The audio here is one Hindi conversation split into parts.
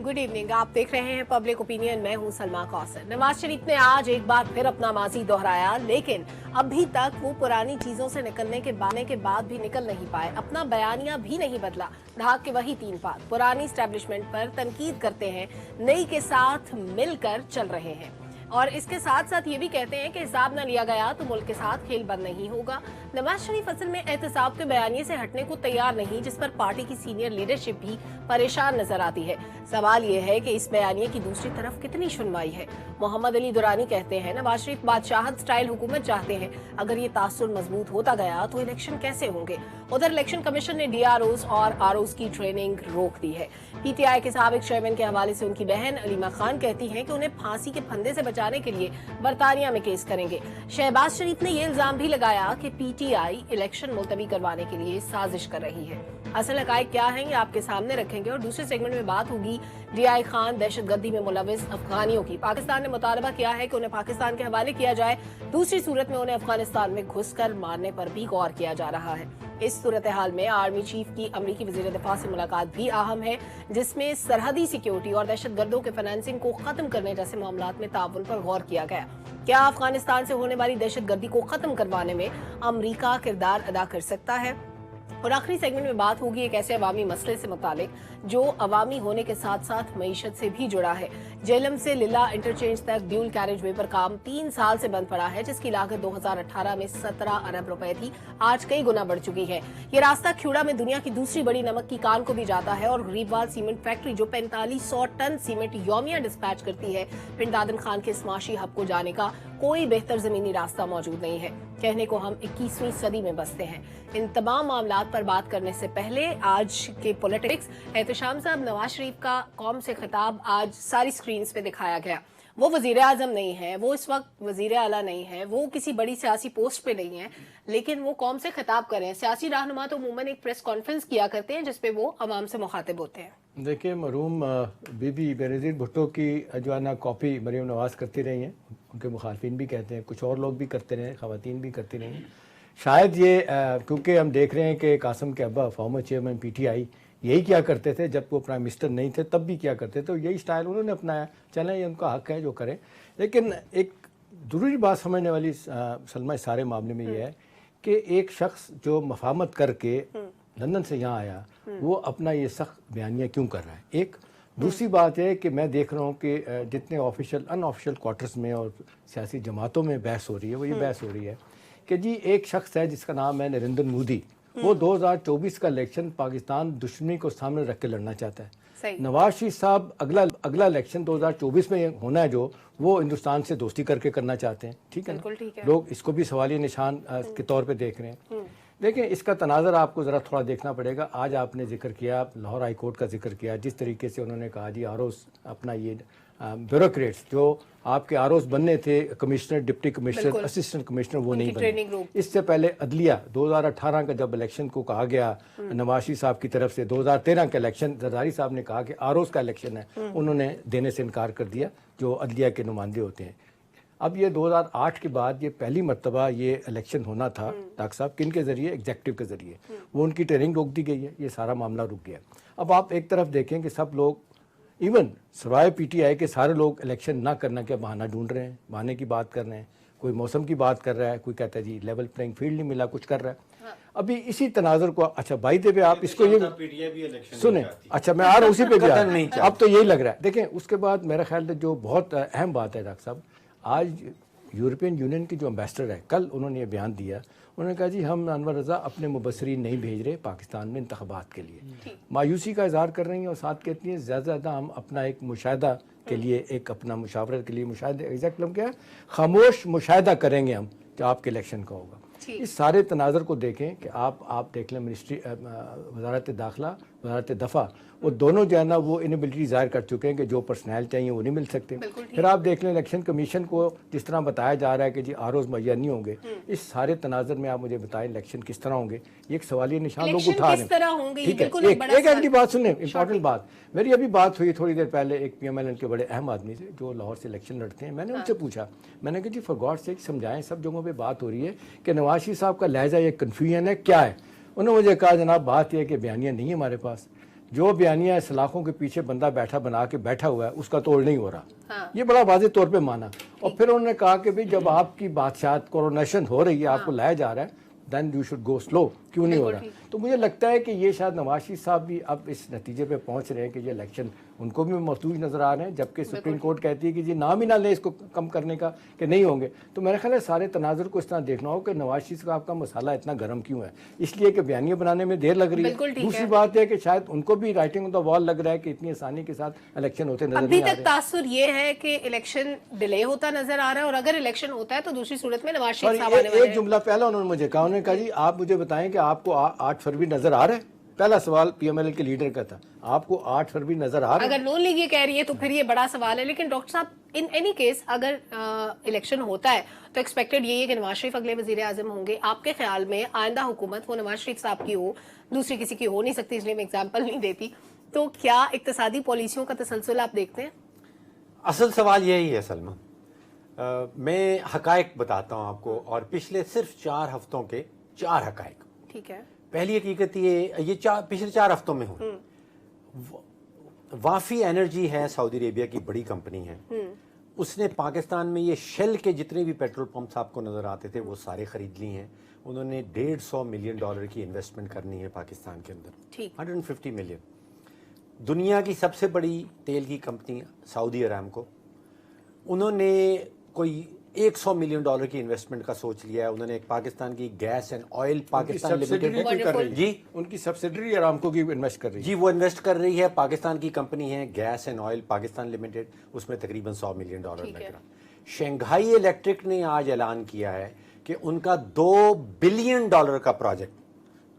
Good evening. आप देख रहे हैं पब्लिक ओपिनियन। मैं हूं सलमा कौसर। नवाज शरीफ ने आज एक बार फिर अपना माजी दोहराया, लेकिन अभी तक वो पुरानी चीजों से निकलने के बाद भी निकल नहीं पाए। अपना बयानिया भी नहीं बदला, ढाक के वही तीन बात। पुरानी एस्टेब्लिशमेंट पर तनकीद करते हैं, नई के साथ मिलकर चल रहे हैं और इसके साथ साथ ये भी कहते हैं कि हिसाब न लिया गया तो मुल्क के साथ खेल बंद नहीं होगा। नवाज शरीफ असल में एहतसाब के बयानिए से हटने को तैयार नहीं, जिस पर पार्टी की सीनियर लीडरशिप भी परेशान नजर आती है। सवाल ये है कि इस बयानिए की दूसरी तरफ कितनी सुनवाई है। मोहम्मद अली दुरानी कहते हैं नवाज शरीफ बादशाहत स्टाइल हुकूमत चाहते हैं। अगर ये तासुर मजबूत होता गया तो इलेक्शन कैसे होंगे। उधर इलेक्शन कमीशन ने DROs और ROs की ट्रेनिंग रोक दी है। PTI के साबिक चेयरमैन के हवाले से उनकी बहन अलीमा खान कहती हैं कि उन्हें फांसी के फंदे से बचाने के लिए बरतानिया में केस करेंगे। शहबाज शरीफ ने यह इल्जाम भी लगाया कि PTI इलेक्शन मुलतवी करवाने के लिए साजिश कर रही है। असल हकायक क्या है ये आपके सामने रखेंगे और दूसरे सेगमेंट में बात होगी DI खान दहशतगर्दी में मुलविस अफगानियों की। पाकिस्तान ने मुतालबा किया है कि उन्हें पाकिस्तान के हवाले किया जाए, दूसरी सूरत में उन्हें अफगानिस्तान में घुसकर मारने पर भी गौर किया जा रहा है। इस सूरत हाल में आर्मी चीफ की अमरीकी वजीर दिफा से मुलाकात भी अहम है, जिसमें सरहदी सिक्योरिटी और दहशतगर्दों के फाइनेंसिंग को खत्म करने जैसे मामलों में ताउन पर गौर किया गया। क्या अफगानिस्तान से होने वाली दहशतगर्दी को खत्म करवाने में अमरीका किरदार अदा कर सकता है। और आखिरी सेगमेंट में बात होगी एक ऐसे अवामी मसले से मुतालिक जो अवामी होने के साथ साथ मईशत से भी जुड़ा है। जेलम से लिला इंटरचेंज तक ड्यूल कैरेज वे पर काम 3 साल से बंद पड़ा है, जिसकी लागत 2018 में 17 अरब रुपए थी, आज कई गुना बढ़ चुकी है। ये रास्ता ख्यूड़ा में दुनिया की दूसरी बड़ी नमक की कान को भी जाता है और गरीबवाल सीमेंट फैक्ट्री जो 4500 टन सीमेंट यौमिया डिस्पैच करती है, पिंड दादन खान के स्माशी हब को जाने का कोई बेहतर जमीनी रास्ता मौजूद नहीं है। कहने को हम 21वीं सदी में बसते हैं। इन तमाम मामलात पर बात करने से पहले आज के पॉलिटिक्स। एहतशाम साहब, नवाज शरीफ का कौम से खिताब आज सारी स्क्रीन्स पे दिखाया गया। वो वजीर आजम नहीं है, वो इस वक्त वजीर आला नहीं है, वो किसी बड़ी सियासी पोस्ट पे नहीं है, लेकिन वो कौम से खिताब कर रहे हैं। सियासी रहनुमा तो अमूमन एक प्रेस कॉन्फ्रेंस किया करते हैं जिसपे वो अवाम से मुखातिब होते हैं। देखिए, मरहूम बीबी बेनज़ीर भुट्टो की जो है ना कॉपी मरीम नवाज करती रही हैं, उनके मुखालफिन भी कहते हैं, कुछ और लोग भी करते रहे, ख़वातीन भी करती रही हैं। शायद ये क्योंकि हम देख रहे हैं कि कासिम के अब्बा फॉर्मर चेयरमैन PTI यही क्या करते थे, जब वो प्राइम मिनिस्टर नहीं थे तब भी क्या करते थे, तो यही स्टाइल उन्होंने अपनाया। चलें, ये उनका हक है जो करें, लेकिन एक ज़रूरी बात समझने वाली सलमा इस सारे मामले में ये है कि एक शख्स जो मफाहमत करके लंदन से यहाँ आया, वो अपना ये सख्त बयानिया क्यों कर रहा है। एक दूसरी बात है कि मैं देख रहा हूँ कि जितने ऑफिशियल अनऑफिशियल क्वार्टर्स में और सियासी जमातों में बहस हो रही है, वो ये बहस हो रही है कि जी एक शख्स है जिसका नाम है नरेंद्र मोदी, वो 2024 का इलेक्शन पाकिस्तान दुश्मनी को सामने रख के लड़ना चाहता है। नवाज शरीफ साहब अगला इलेक्शन 2024 में होना है जो वो हिंदुस्तान से दोस्ती करके करना चाहते हैं। ठीक है ना? लोग इसको भी सवालिया निशान के तौर पे देख रहे हैं। देखिए, इसका तनाज़र आपको ज़रा थोड़ा देखना पड़ेगा। आज आपने जिक्र किया, लाहौर हाई कोर्ट का जिक्र किया, जिस तरीके से उन्होंने कहा जी ROs अपना ये ब्यूरोक्रेट्स जो आपके ROs बनने थे, commissioner, deputy commissioner, assistant commissioner, वो नहीं बने। इससे पहले अदलिया 2018 का जब इलेक्शन को कहा गया नवाज शरीफ साहब की तरफ से, 2013 का इलेक्शन जरदारी साहब ने कहा कि ROs का इलेक्शन है, उन्होंने देने से इनकार कर दिया जो अदलिया के नुमाइंदे होते हैं। अब ये 2008 के बाद ये पहली मरतबा ये इलेक्शन होना था डॉक्टर साहब, किन के ज़रिए, एग्जेक्टिव के ज़रिए, वो उनकी ट्रेनिंग रोक दी गई है, ये सारा मामला रुक गया। अब आप एक तरफ देखें कि सब लोग, इवन सवाए PTI के सारे लोग इलेक्शन ना करना के बहाना ढूंढ रहे हैं, बहाने की बात कर रहे हैं। कोई मौसम की बात कर रहा है, कोई कहता है जी लेवल प्लेइंग फील्ड नहीं मिला, कुछ कर रहा है। अभी इसी तनाज़र को, अच्छा भाई देवे आप इसको ये सुने, अच्छा मैं आ रहा हूँ उसी पे भी, अब तो यही लग रहा है। देखें, उसके बाद मेरा ख्याल है जो बहुत अहम बात है डॉक्टर साहब, आज यूरोपियन यूनियन के जो एम्बेसडर है, कल उन्होंने ये बयान दिया, उन्होंने कहा जी हम अनवर रज़ा अपने मुबसरीन नहीं भेज रहे पाकिस्तान में इंतखाबात के लिए। मायूसी का इजहार कर रही हैं और साथ कहती हैं ज़्यादा ज़्यादा हम अपना एक मुशाहिदा के लिए, एक अपना मुशावरत के लिए, मुशाहिदा एग्जैक्ट मतलब क्या है, खामोश मुशाहिदा करेंगे हम कि आपके इलेक्शन का होगा। इस सारे तनाज़र को देखें कि आप देख लें मिनिस्ट्री, वजारत दाखिला, वजारत दफ़ा, वो दोनों जो है ना वो इनएबिलिटी ज़ाहिर कर चुके हैं कि जो पर्सनल चाहिए वो नहीं मिल सकते। फिर आप देख लें इलेक्शन कमीशन को जिस तरह बताया जा रहा है कि जी ROs मुहैया नहीं होंगे, इस सारे तनाज़र में आप मुझे बताएं इलेक्शन किस तरह होंगे, ये एक सवालिया निशान लोग उठा रहे हैं। ठीक है, एक अगली बात सुने, इंपॉर्टेंट बात, मेरी अभी बात हुई थोड़ी देर पहले एक PMLN के बड़े अहम आदमी से जो लाहौर से इलेक्शन लड़ते हैं। मैंने उनसे पूछा, मैंने कहा जी फॉर गॉड सेक समझाएं, सब जगहों पर बात हो रही है कि नवाज शरीफ साहब का लहजा ये कन्फ्यूजन है, क्या है। उन्होंने मुझे कहा जनाब बात यह है कि बयानिया नहीं है हमारे पास। जो बयानिया सलाखों के पीछे बंदा बना के बैठा हुआ है उसका तोड़ नहीं हो रहा। हाँ। ये बड़ा वाज़ेह तौर पे माना। और फिर उन्होंने कहा कि भाई जब आपकी बादशाह कोरोनेशन हो रही है, आपको लाया जा रहा है, then you should go slow, क्यों नहीं हो रहा। तो मुझे लगता है कि ये शायद नवाज शरीफ साहब भी अब इस नतीजे पे पहुंच रहे हैं कि ये इलेक्शन उनको भी महसूस नजर आ रहे हैं, जबकि सुप्रीम कोर्ट कहती है कि जी नाम ही ना ले इसको कम करने का कि नहीं होंगे। तो मेरा ख्याल है सारे तनाजुर को इस तरह देखना हो कि नवाज शरीफ साहब का मसाला इतना गर्म क्यों है, इसलिए कि बयानियां बनाने में देर लग रही है। दूसरी बात है कि शायद उनको भी राइटिंग ऑन द वॉल लग रहा है कि इतनी आसानी के साथ इलेक्शन होते नजर नहीं आ रहे। अभी तक तासुर ये है कि इलेक्शन डिले होता नजर आ रहा है, और अगर इलेक्शन होता है तो दूसरी सूरत में नवाज शरीफ साहब आने वाले हैं। एक जुमला पहला उन्होंने मुझे कहा, उन्होंने कहा जी आप मुझे बताएं कि आपको 8 फरवरी नजर आ रहा है। पहला सवाल पीएमएल के लीडर का था, आपको 8 फरवरी नजर आ रहा है। अगर नून लीग ये कह रही है तो फिर ये बड़ा सवाल है। लेकिन डॉक्टर साहब, इन एनी केस अगर इलेक्शन होता है तो एक्सपेक्टेड यही है कि नवाज शरीफ अगले वजीर आजम होंगे। आपके ख्याल में आइंदा हुकूमत वो नवाज शरीफ साहब की हो, दूसरी किसी की हो नहीं सकती, इसलिए मैं एग्जाम्पल नहीं देती, तो क्या इक्तिसादी पॉलिसियों का तसलसल आप देखते हैं? असल सवाल यही है सलमा। मैं हकायक बताता हूँ आपको, और पिछले सिर्फ 4 हफ्तों के 4 हकायक। ठीक है। पहली हकीकत ये पिछले 4 हफ्तों में हुई। वाफी एनर्जी है, सऊदी अरेबिया की बड़ी कंपनी है, उसने पाकिस्तान में ये शेल के जितने भी पेट्रोल पंप्स आपको नजर आते थे वो सारे खरीद लिए हैं। उन्होंने $150 मिलियन की इन्वेस्टमेंट करनी है पाकिस्तान के अंदर। 150 मिलियन। दुनिया की सबसे बड़ी तेल की कंपनी सऊदी अरामको, उन्होंने कोई $100 मिलियन की इन्वेस्टमेंट का सोच लिया है। उन्होंने एक पाकिस्तान की gas and oil Pakistan limited जी, उनकी सब्सिडरी अरामको की इन्वेस्ट कर रही है जी, वो इन्वेस्ट कर रही है। पाकिस्तान की कंपनी है gas and oil Pakistan limited, उसमें तकरीबन $100 मिलियन लग रहा। शंघाई इलेक्ट्रिक ने आज ऐलान किया है कि उनका $2 बिलियन का प्रोजेक्ट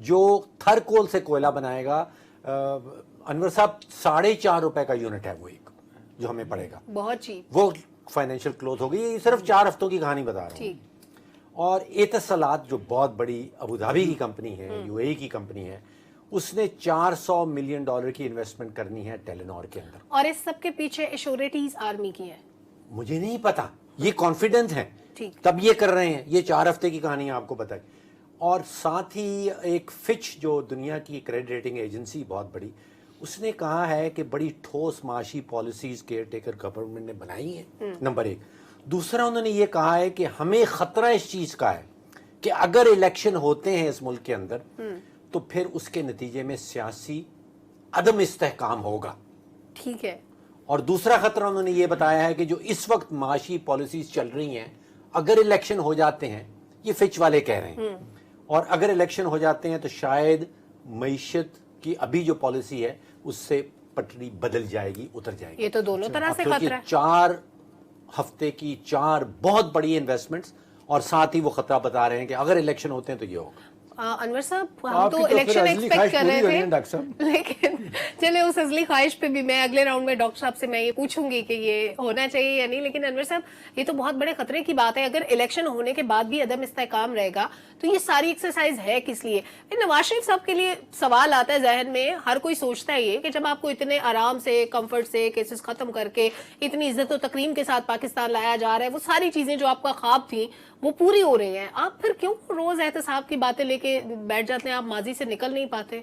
जो थरकोल से कोयला बनाएगा, अनवर साहब ₹4.5 का यूनिट है वो एक, जो हमें पड़ेगा बहुत चीप, वो फाइनेंशियल क्लोज हो गई। ये सिर्फ 4 हफ्तों की कहानी बता रहा हूँ। और एतसलात जो बहुत बड़ी अबू धाबी की कंपनी है, यूएई की कंपनी है, उसने $400 मिलियन की इन्वेस्टमेंट करनी है टेलीनॉर के अंदर। और इस सब के पीछे एश्योरिटीज आर्मी की है, मुझे नहीं पता, ये कॉन्फिडेंस है ठीक, तब ये कर रहे हैं। ये 4 हफ्ते की कहानी आपको बताई। और साथ ही एक फिच जो दुनिया की क्रेडिट रेटिंग एजेंसी बहुत बड़ी, उसने कहा है कि बड़ी ठोस माशी पॉलिसीज केयर टेकर गवर्नमेंट ने बनाई है, नंबर 1। दूसरा, उन्होंने ये कहा है कि हमें खतरा इस चीज का है कि अगर इलेक्शन होते हैं इस मुल्क के अंदर तो फिर उसके नतीजे में सियासी अदम इस्तेहकाम होगा। ठीक है। और दूसरा खतरा उन्होंने ये बताया है कि जो इस वक्त माशी पॉलिसीज चल रही हैं, अगर इलेक्शन हो जाते हैं, ये फिच वाले कह रहे हैं, और अगर इलेक्शन हो जाते हैं तो शायद मईशत की अभी जो पॉलिसी है उससे पटरी बदल जाएगी, उतर जाएगी। ये तो दोनों तरह से खतरा है। 4 हफ्ते की 4 बहुत बड़ी इन्वेस्टमेंट्स, और साथ ही वो खतरा बता रहे हैं कि अगर इलेक्शन होते हैं तो ये होगा। अनवर साहब, हम तो इलेक्शन एक्सपेक्ट कर रहे थे, लेकिन चले उस असली ख्वाहिश पे भी मैं अगले राउंड में डॉक्टर साहब से मैं ये पूछूंगी कि ये होना चाहिए या नहीं। लेकिन अनवर साहब, ये तो बहुत बड़े खतरे की बात है। अगर इलेक्शन होने के बाद भी अदम इस्तेहकाम रहेगा तो ये सारी एक्सरसाइज है किस लिए? नवाज शरीफ साहब के लिए सवाल आता है जहन में, हर कोई सोचता है ये कि जब आपको इतने आराम से, कंफर्ट से केसेस खत्म करके इतनी इज्जत और तकरीम के साथ पाकिस्तान लाया जा रहा है, वो सारी चीजें जो आपका ख्वाब थी वो पूरी हो रही हैं, आप फिर क्यों रोज एहतसाब की बातें लेके बैठ जाते हैं? आप माजी से निकल नहीं पाते?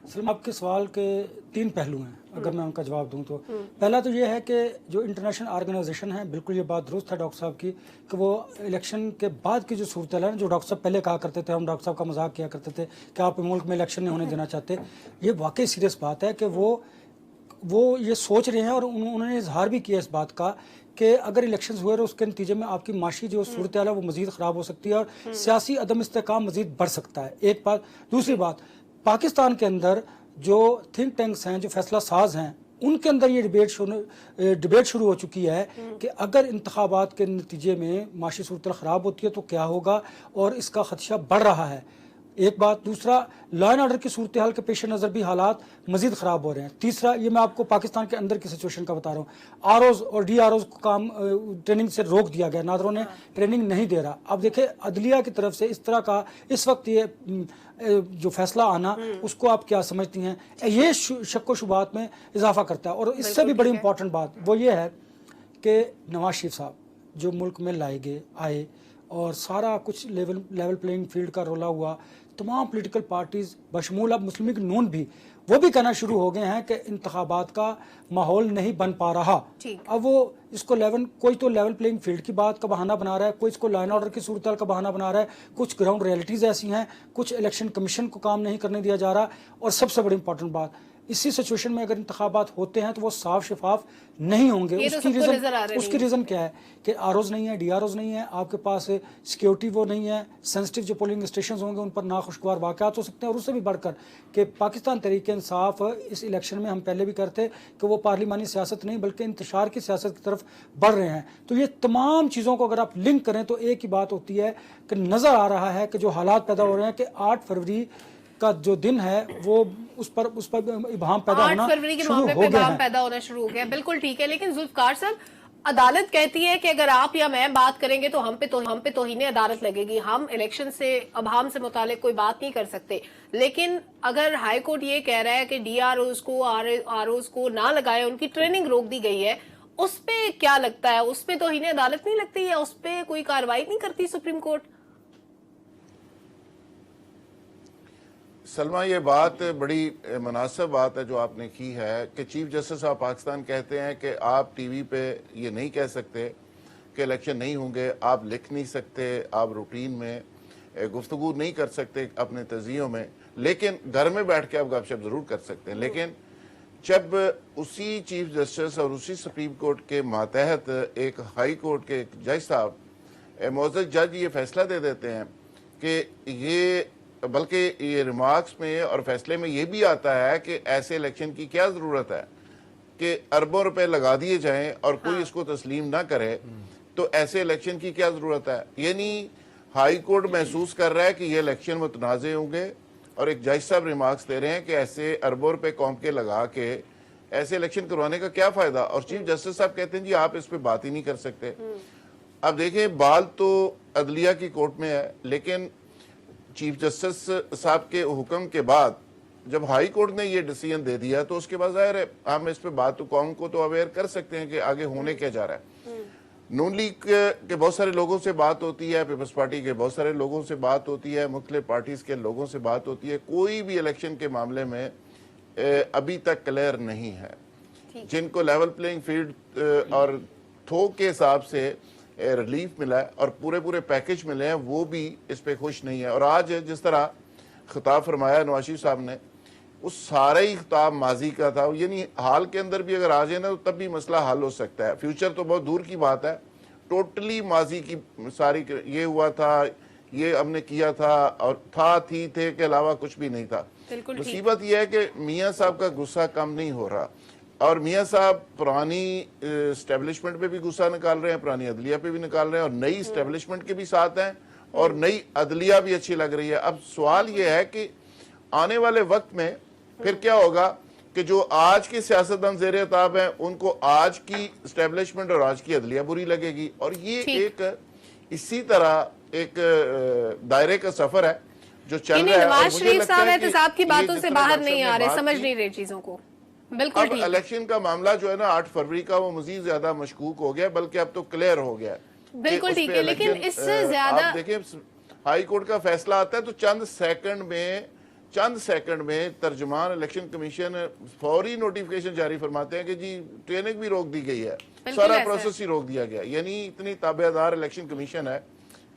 सलमा, आपके सवाल के 3 पहलू हैं, अगर मैं उनका जवाब दूं तो पहला तो ये है कि जो इंटरनेशनल ऑर्गेनाइजेशन है, बिल्कुल ये बात दुरुस्त है डॉक्टर साहब की कि वो इलेक्शन के बाद की जो सूरत है, जो डॉक्टर साहब पहले कहा करते थे, हम डॉक्टर साहब का मजाक किया करते थे कि आप मुल्क में इलेक्शन नहीं होने देना चाहते, ये वाकई सीरियस बात है कि वो ये सोच रहे हैं। और उन्होंने इजहार भी किया इस बात का कि अगर इलेक्शंस हुए तो उसके नतीजे में आपकी माशी जो सूरत हाल है वो मजीद ख़राब हो सकती है और सियासी अदम इस्तेहकाम मजीद बढ़ सकता है, एक बात। दूसरी बात, पाकिस्तान के अंदर जो थिंक टैंक्स हैं, जो फैसला साज हैं, उनके अंदर ये डिबेट शुरू हो चुकी है कि अगर इंतखाबात के नतीजे में माशी सूरत ख़राब होती है तो क्या होगा, और इसका खदशा बढ़ रहा है, एक बात। दूसरा, लॉ एंड ऑर्डर की सूरत हाल के पेश नज़र भी हालात मजीद ख़राब हो रहे हैं। तीसरा, ये मैं आपको पाकिस्तान के अंदर की सिचुएशन का बता रहा हूँ, आरओज और DROs को काम ट्रेनिंग से रोक दिया गया, नादरों ने ट्रेनिंग नहीं दे रहा। अब देखें, अदलिया की तरफ से इस तरह का इस वक्त ये जो फैसला आना, उसको आप क्या समझती हैं? ये शक व शुबात में इजाफा करता है। और इससे भी बड़ी इंपॉर्टेंट बात वो ये है कि नवाज शरीफ साहब जो मुल्क में आए, और सारा कुछ लेवल प्लेइंग फील्ड का रोला हुआ, तमाम पॉलिटिकल पार्टीज बशमूल अब मुस्लिम लीग नून भी वो भी कहना शुरू हो गए हैं कि इंतखाबात का माहौल नहीं बन पा रहा। अब वो इसको कोई तो लेवल प्लेइंग फील्ड की बात का बहाना बना रहा है, कोई इसको लॉ एंड ऑर्डर की सूरत का बहाना बना रहा है, कुछ ग्राउंड रियलिटीज़ ऐसी हैं, कुछ इलेक्शन कमीशन को काम नहीं करने दिया जा रहा, और सबसे बड़ी इंपॉर्टेंट बात, इसी सिचुएशन में अगर इंतखाबात होते हैं तो वो साफ शफाफ नहीं होंगे। उसकी रीज़न क्या है कि आरओज नहीं है, डीआरओज नहीं है, आपके पास सिक्योरिटी वो नहीं है, सेंसिटिव जो पोलिंग स्टेशन होंगे उन पर नाखुशगवार वाक़यात हो सकते हैं, और उससे भी बढ़कर कि पाकिस्तान तहरीक इंसाफ इस इलेक्शन में हम पहले भी करते कि वो पार्लिमानी सियासत नहीं बल्कि इंतशार की सियासत की तरफ बढ़ रहे हैं। तो ये तमाम चीज़ों को अगर आप लिंक करें तो एक ही बात होती है कि नज़र आ रहा है कि जो हालात पैदा हो रहे हैं कि 8 फरवरी का जो दिन है वो उस पर इबहम पैदा होना 8 फरवरी के मामले पे इबहम पैदा होना शुरू हो गया। बिल्कुल ठीक है, लेकिन जुल्फकार साहब, अदालत कहती है कि अगर आप या मैं बात करेंगे तो हम पे तौहीने अदालत लगेगी, हम इलेक्शन से अभाम से मुतालिक कोई बात नहीं कर सकते। लेकिन अगर हाई कोर्ट ये कह रहा है कि डीआरओज को आरओज को ना लगाए, उनकी ट्रेनिंग रोक दी गई है, उस पे क्या लगता है? उस पे तौहीने अदालत नहीं लगती या उस पे कोई कार्रवाई नहीं करती सुप्रीम कोर्ट? सलमा, ये बात बड़ी मुनासिब बात है जो आपने की है कि चीफ जस्टिस ऑफ पाकिस्तान कहते हैं कि आप टीवी पे ये नहीं कह सकते कि इलेक्शन नहीं होंगे, आप लिख नहीं सकते, आप रूटीन में गुफ्तगू नहीं कर सकते अपने तज़ियों में, लेकिन घर में बैठ के आप गपशप ज़रूर कर सकते हैं। लेकिन जब उसी चीफ जस्टिस और उसी सुप्रीम कोर्ट के मातहत एक हाई कोर्ट के जज साहब, मोअज़्ज़ज़ जज, ये फैसला दे देते हैं कि ये, बल्कि ये रिमार्क्स में और फैसले में ये भी आता है कि ऐसे इलेक्शन की क्या ज़रूरत है कि अरबों रुपए लगा दिए जाएं और कोई इसको तस्लीम ना करे, तो ऐसे इलेक्शन की क्या ज़रूरत है। यानी हाई कोर्ट महसूस कर रहा है कि ये इलेक्शन मुतनाज़े होंगे, और एक जज साहब रिमार्क्स दे रहे हैं कि ऐसे अरबों रुपए कौम के लगा के ऐसे इलेक्शन करवाने का क्या फ़ायदा। और चीफ जस्टिस साहब कहते हैं जी आप इस पर बात ही नहीं कर सकते। अब देखें, बाल तो अदलिया की कोर्ट में है, लेकिन चीफ जस्टिस साहब के हुक्म के बाद जब हाई कोर्ट ने ये डिसीजन दे दिया तो उसके बाद जाहिर है हम इस पे बात तो कौम को तो अवेयर कर सकते हैं कि आगे होने क्या जा रहा है। नून लीग के बहुत सारे लोगों से बात होती है, पीपल्स पार्टी के बहुत सारे लोगों से बात होती है, मुख्तलिफ पार्टीज के लोगों से बात होती है, कोई भी इलेक्शन के मामले में अभी तक क्लियर नहीं है। जिनको लेवल प्लेइंग फील्ड और थोक के हिसाब से रिलीफ मिला है और पूरे पैकेज मिले हैं, वो भी इस पे खुश नहीं है। और आज जिस तरह खिताब फरमाया नवाज शरीफ साहब ने, उस सारे ही खिताब माजी का था, यानी हाल के अंदर भी अगर आ जाए ना तो तब भी मसला हल हो सकता है। फ्यूचर तो बहुत दूर की बात है, टोटली माजी की सारी, ये हुआ था, ये हमने किया था, और थी थे के अलावा कुछ भी नहीं था। मुसीबत यह है कि मियाँ साहब का गुस्सा कम नहीं हो रहा, और मियाँ साहब पुरानी एस्टेब्लिशमेंट पे भी गुस्सा निकाल रहे हैं, पुरानी अदलिया पे भी निकाल रहे हैं, और नई एस्टेब्लिशमेंट के भी साथ हैं, और नई अदलिया भी अच्छी लग रही है। अब सवाल ये है कि आने वाले वक्त में फिर क्या होगा कि जो आज के सियासतदान ज़ेर अताब हैं उनको आज की एस्टेब्लिशमेंट और आज की अदलिया बुरी लगेगी, और ये एक इसी तरह एक दायरे का सफर है जो चल रहा है। नवाज शरीफ साहब एहतसाब की बातों से बाहर नहीं आ रहे, समझ नहीं रहे चीजों को। बिल्कुल अब इलेक्शन का मामला जो है ना 8 फरवरी का, वो मजीद ज्यादा मशकूक हो गया, बल्कि अब तो क्लियर हो गया। बिल्कुल ठीक है, लेकिन इससे ज्यादा आप देखिए, हाई कोर्ट का फैसला आता है तो चंद सेकंड में तर्जुमान इलेक्शन कमीशन फौरी नोटिफिकेशन जारी फरमाते हैं कि जी ट्रेनिंग भी रोक दी गई है, सारा प्रोसेस ही रोक दिया गया। यानी इतनी ताबेदार इलेक्शन कमीशन है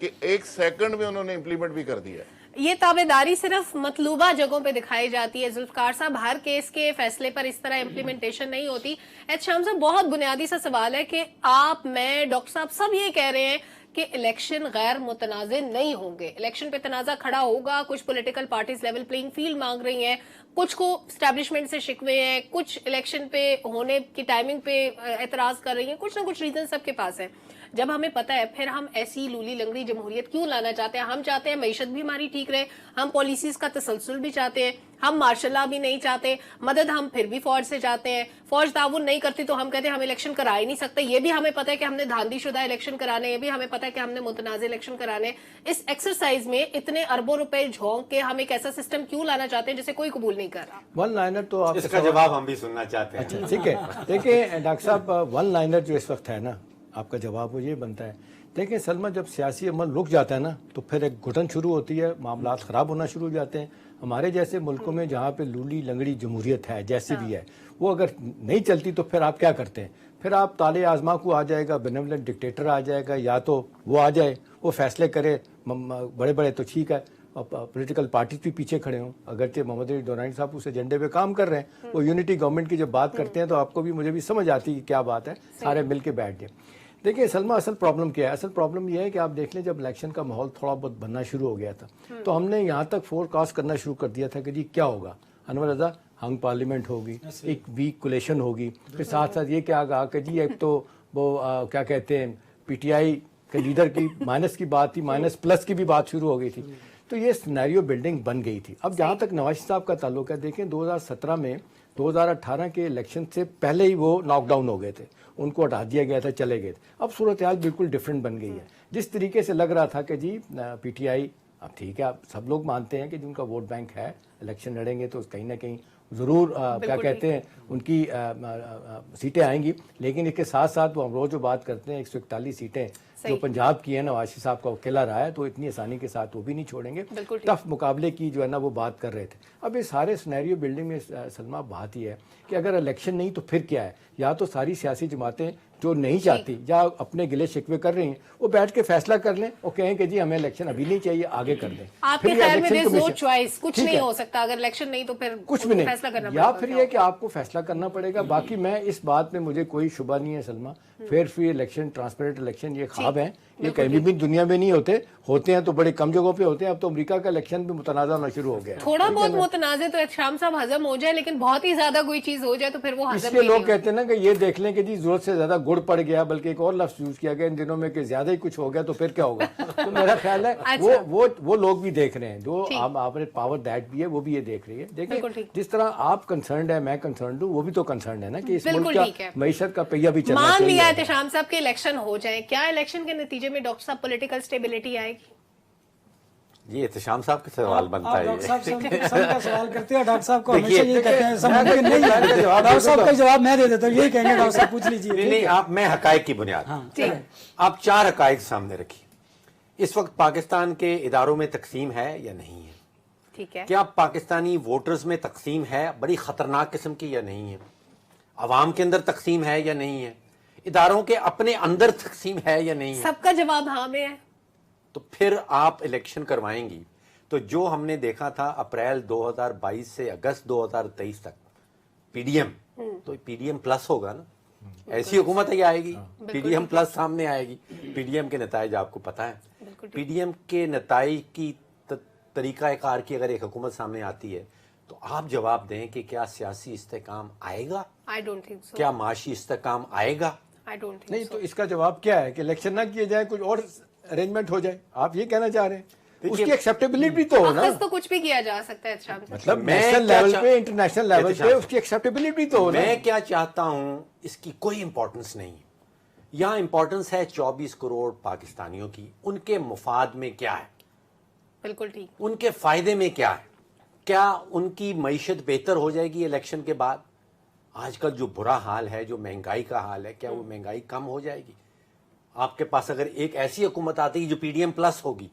कि 1 सेकंड में उन्होंने इम्प्लीमेंट भी कर दिया है। ये ताबेदारी सिर्फ मतलूबा जगहों पे दिखाई जाती है जुल्फकार साहब, हर केस के फैसले पर इस तरह इम्प्लीमेंटेशन नहीं होती। शाम साहब, बहुत बुनियादी सा सवाल है कि आप, मैं, डॉक्टर साहब सब ये कह रहे हैं कि इलेक्शन गैर मुतनाज़े नहीं होंगे, इलेक्शन पे तनाज़ा खड़ा होगा, कुछ political parties level playing field मांग रही हैं, कुछ को स्टैब्लिशमेंट से शिकवे हैं, कुछ इलेक्शन पे होने की टाइमिंग पे एतराज कर रही हैं, कुछ ना कुछ रीजन सबके पास है। जब हमें पता है, फिर हम ऐसी लूली लंगड़ी जमहूरियत क्यों लाना चाहते हैं? हम चाहते हैं मईशत भी हमारी ठीक रहे, हम पॉलिसीज का तसलसल भी चाहते हैं, हम मार्शल लॉ भी नहीं चाहते, मदद हम फिर भी फौज से चाहते हैं, फौज ताउन नहीं करती तो हम कहते हैं हम इलेक्शन करा ही नहीं सकते। ये भी हमें पता है कि हमने धांधलीशुदा इलेक्शन कराने, ये भी हमें पता है कि हमने मुतनाज़ इलेक्शन कराने। इस एक्सरसाइज में इतने अरबों रुपए झोंक के हम एक ऐसा सिस्टम क्यों लाना चाहते हैं जिसे कोई कबूल नहीं कर रहा? वन लाइनर तो आप, इसका जवाब हम भी सुनना चाहते हैं। अच्छा ठीक है, देखिए डॉक्टर साहब, वन लाइनर जो इस वक्त है ना, आपका जवाब वो ये बनता है। देखिए सलमा, जब सियासी अमल रुक जाता है ना तो फिर एक घुटन शुरू होती है, मामलात ख़राब होना शुरू हो जाते हैं। हमारे जैसे मुल्कों में जहाँ पे लूली लंगड़ी जमहूरियत है, जैसी भी है, वो अगर नहीं चलती तो फिर आप क्या करते हैं? फिर आप ताले आजमा को आ जाएगा, बेनेवलेंट डिक्टेटर आ जाएगा, या तो वो आ जाए, वो फैसले करे, बड़े बड़े तो ठीक है, पॉलिटिकल पार्टी भी पीछे खड़े हों। अगरचे मोहम्मद अली दोरानी साहब उस एजेंडे पे काम कर रहे हैं, वो यूनिटी गवर्नमेंट की जब बात करते हैं तो आपको भी मुझे भी समझ आती है कि क्या बात है, सारे मिल के बैठ जाए। देखिए सलमा, असल प्रॉब्लम क्या है? असल प्रॉब्लम यह है कि आप देख लें, जब इलेक्शन का माहौल थोड़ा बहुत बनना शुरू हो गया था तो हमने यहाँ तक फोरकास्ट करना शुरू कर दिया था कि जी क्या होगा, अनवर रजा हंग पार्लियामेंट होगी, एक वीक कोलेशन होगी, फिर साथ साथ ये क्या कहा कि जी एक तो वो क्या कहते हैं पीटीआई के लीडर की माइनस की बात थी, माइनस प्लस की भी बात शुरू हो गई थी। तो ये सिनेरियो बिल्डिंग बन गई थी। अब जहाँ तक नवाज साहब का ताल्लुक है, देखें 2017 में 2018 के इलेक्शन से पहले ही वो नॉकडाउन हो गए थे, उनको हटा दिया गया था, चले गए थे। अब सूरत हाल बिल्कुल डिफरेंट बन गई है। जिस तरीके से लग रहा था कि जी पीटीआई, अब ठीक है, अब सब लोग मानते हैं कि जिनका वोट बैंक है, इलेक्शन लड़ेंगे तो कहीं ना कहीं ज़रूर क्या कहते हैं उनकी सीटें आएंगी, लेकिन इसके साथ साथ वो हम रोज़ जो बात करते हैं 141 सीटें जो पंजाब की है, नवाज साहब का अकेला रहा है, तो इतनी आसानी के साथ वो भी नहीं छोड़ेंगे। टफ मुकाबले की जो है ना वो बात कर रहे थे। अब ये सारे सिनेरियो बिल्डिंग में सलमा बात ही है कि अगर इलेक्शन नहीं तो फिर क्या है? या तो सारी सियासी जमातें जो नहीं चाहती या अपने गिले शिकवे कर रही हैं वो बैठ के फैसला कर लें और कहें कि जी हमें इलेक्शन अभी नहीं चाहिए, आगे कर दें। आपके ख्याल में there's no choice, कुछ नहीं हो सकता अगर इलेक्शन नहीं तो फिर कुछ भी नहीं, फैसला करना या फिर ये कि आपको फैसला करना पड़ेगा। बाकी मैं इस बात में मुझे कोई शुबा नहीं है Salma, fair free election, transparent election ये ख्वाब हैं, ये कहीं भी दुनिया में नहीं होते हैं तो बड़े कम जगहों पे होते हैं। अब तो अमेरिका का इलेक्शन भी मुतनाज़ा होना शुरू हो गया। थोड़ा बहुत मुतनाज़े तो शाम साहब हजम हो जाए, लेकिन बहुत ही ज्यादा कोई चीज हो जाए तो फिर वो हजम इसलिए लोग कहते हैं ना कि ये देख लें कि जी जरूरत से ज्यादा गुड़ पड़ गया, बल्कि एक और लफ्ज यूज किया गया इन दिनों में कि ज्यादा ही कुछ हो गया तो फिर क्या होगा। तो मेरा ख्याल है अच्छा। वो लोग भी देख रहे हैं, जो आपने पावर दैट भी है वो भी ये देख रही है। देखिए जिस तरह आप कंसर्न है, मैं कंसर्न हूँ, वो भी तो कंसर्न है ना कि इस मुल्क का मईशत का पहिया भी चलना चाहिए। मान लिया है शाम साहब के इलेक्शन हो जाए, क्या इलेक्शन के नतीजे में डॉक्टर साहब पॉलिटिकल स्टेबिलिटी आएगी? ये एहतशाम साहब का सवाल बनता है। डॉक्टर साहब सबका सवाल करते हैं, डॉक्टर साहब को हमेशा ये कहते हैं समझ नहीं। डॉक्टर साहब का जवाब मैं दे देता हूँ, यही कहेंगे डॉक्टर साहब पूछ लीजिए। नहीं, आप मैं हकायक की बुनियाद आप 4 हकायक सामने रखिए। इस वक्त पाकिस्तान के इदारों में तकसीम है या नहीं है? ठीक है। क्या पाकिस्तानी वोटर्स में तकसीम है, बड़ी खतरनाक किस्म की, या नहीं है? अवाम के अंदर तकसीम है या नहीं है? इदारों के अपने अंदर तकसीम है या नहीं है? सबका जवाब हाँ में है। तो फिर आप इलेक्शन करवाएंगी तो जो हमने देखा था अप्रैल 2022 से अगस्त 2023 तक पीडीएम, तो पीडीएम प्लस होगा ना, ऐसी हुकूमत ही आएगी, पीडीएम प्लस सामने आएगी। पीडीएम के नताइज आपको पता है, पीडीएम के नताइज की तरीकाकार की अगर एक हुकूमत सामने आती है तो आप जवाब दें कि क्या सियासी इस्तेकाम आएगा? I don't think so. क्या माशी इस्तेकाम आएगा? आई डोंट थिंक नहीं तो इसका जवाब क्या है कि इलेक्शन ना किए जाए, कुछ और अरेंजमेंट हो जाए, आप ये कहना चाह रहे हैं? उसकी एक्सेप्टेबिलिटी तो हो ना, तो कुछ भी किया जा सकता है शाम साहब। मतलब नेशनल लेवल पे, इंटरनेशनल लेवल पे उसकी एक्सेप्टेबिलिटी तो हो ना। मैं क्या चाहता हूं, इसकी कोई इंपॉर्टेंस नहीं है। यहां इंपॉर्टेंस है 24 करोड़ पाकिस्तानियों की, उनके मुफाद में क्या है, बिल्कुल ठीक, उनके फायदे में क्या है, क्या उनकी मईशत बेहतर हो जाएगी इलेक्शन के बाद? आजकल जो बुरा हाल है, जो महंगाई का हाल है, क्या वो महंगाई कम हो जाएगी? आपके पास अगर एक ऐसी हुकूमत आती है जो पीडीएम प्लस होगी,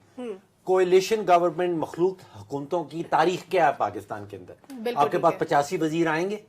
कोएलिशन गवर्नमेंट, मखलूक हुकूमतों की तारीख क्या है पाकिस्तान के अंदर? आपके पास 85 वजीर आएंगे,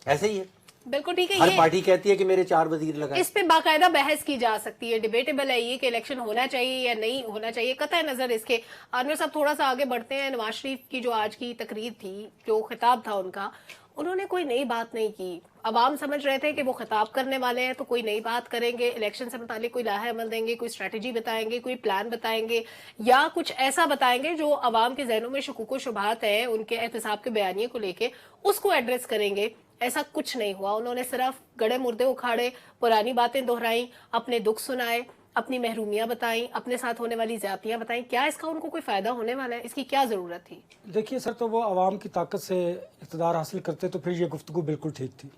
ऐसे ही है। बिल्कुल ठीक है। हर पार्टी कहती है कि मेरे 4 वजीर लगाए। इस पे बाकायदा बहस की जा सकती है, डिबेटेबल है ये कि इलेक्शन होना चाहिए या नहीं होना चाहिए। कतई नजर इसके अनवर साहब थोड़ा सा आगे बढ़ते हैं। नवाज शरीफ की जो आज की तकरीर थी, जो खिताब था उनका, उन्होंने कोई नई बात नहीं की। अवाम समझ रहे थे कि वो खिताब करने वाले हैं तो कोई नई बात करेंगे, इलेक्शन से मुतालिक कोई लाहे अमल देंगे, कोई स्ट्रेटजी बताएंगे, कोई प्लान बताएंगे, या कुछ ऐसा बताएंगे जो अवाम के जहनों में शुकूक व शुबहात है उनके एहतसाब के बयानिए को लेके, उसको एड्रेस करेंगे। ऐसा कुछ नहीं हुआ। उन्होंने सिर्फ गड़े मुर्दे उखाड़े, पुरानी बातें दोहराई, अपने दुख सुनाए, अपनी महरूमियां बताई, अपने साथ होने वाली ज्यादतियां बताई। क्या इसका उनको कोई फायदा होने वाला है? इसकी क्या जरूरत थी? देखिए सर, तो वो आवाम की ताकत से इक़्तिदार हासिल करते तो फिर ये गुफ्तगू बिल्कुल ठीक थी।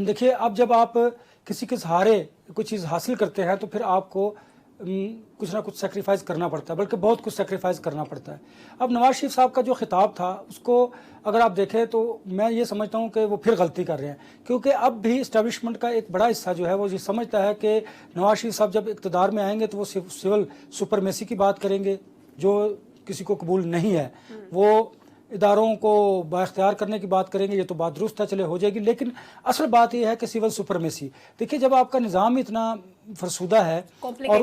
देखिए, अब जब आप किसी के सहारे कोई चीज़ हासिल करते हैं तो फिर आपको कुछ ना कुछ सेक्रीफाइस करना पड़ता है, बल्कि बहुत कुछ सेक्रीफाइस करना पड़ता है। अब नवाज शरीफ साहब का जो खिताब था उसको अगर आप देखें तो मैं ये समझता हूँ कि वो फिर गलती कर रहे हैं, क्योंकि अब भी इस्टेब्लिशमेंट का एक बड़ा हिस्सा जो है वो ये समझता है कि नवाज शरीफ साहब जब इक़्तिदार में आएंगे तो वो सिविल सुपरमेसी की बात करेंगे, जो किसी को कबूल नहीं है। वो इदारों को बाख्तियार करने की बात करेंगे, ये तो बात दुरुस्त है, चले हो जाएगी। लेकिन असल बात यह है कि सिविल सुपरमेसी, देखिए जब आपका निज़ाम इतना फरसूदा है और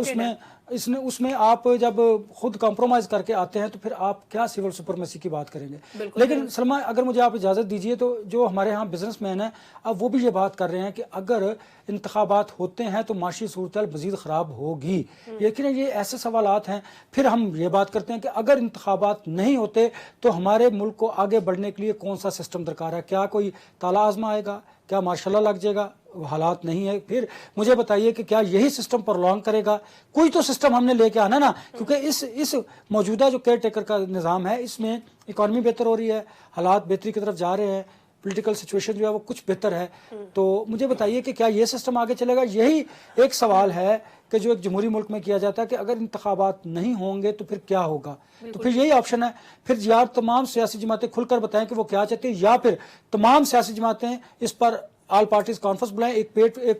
उसमें आप जब खुद कॉम्प्रोमाइज़ करके आते हैं तो फिर आप क्या सिविल सुपरमेसी की बात करेंगे। लेकिन सलमा, अगर मुझे आप इजाज़त दीजिए तो जो हमारे यहाँ बिजनेसमैन हैं अब वो भी ये बात कर रहे हैं कि अगर इंतखाबात होते हैं तो माशी सूरत मज़ीद ख़राब होगी। लेकिन ये ऐसे सवालात हैं। फिर हम ये बात करते हैं कि अगर इंतखाबात नहीं होते तो हमारे मुल्क को आगे बढ़ने के लिए कौन सा सिस्टम दरकार है, क्या कोई ताला आजमा आएगा, क्या मार्शल लॉ लग जाएगा, हालात नहीं है। फिर मुझे बताइए कि क्या यही सिस्टम प्रोलॉन्ग करेगा? कोई तो सिस्टम हमने लेके आना ना, क्योंकि इस मौजूदा जो केयर टेकर का निज़ाम है इसमें इकॉनमी बेहतर हो रही है, हालात बेहतरी की तरफ जा रहे हैं, पॉलिटिकल सिचुएशन जो है वो कुछ बेहतर है। तो मुझे बताइए कि क्या ये सिस्टम आगे चलेगा? यही एक सवाल है कि जो एक जमहूरी मुल्क में किया जाता है कि अगर इंतखाबात नहीं होंगे तो फिर क्या होगा। तो फिर यही ऑप्शन है, फिर यार तमाम सियासी जमातें खुलकर बताएं कि वो क्या चाहती है, या फिर तमाम सियासी जमातें इस पर ऑल पार्टीज कॉन्फ्रेंस बुलाएं, एक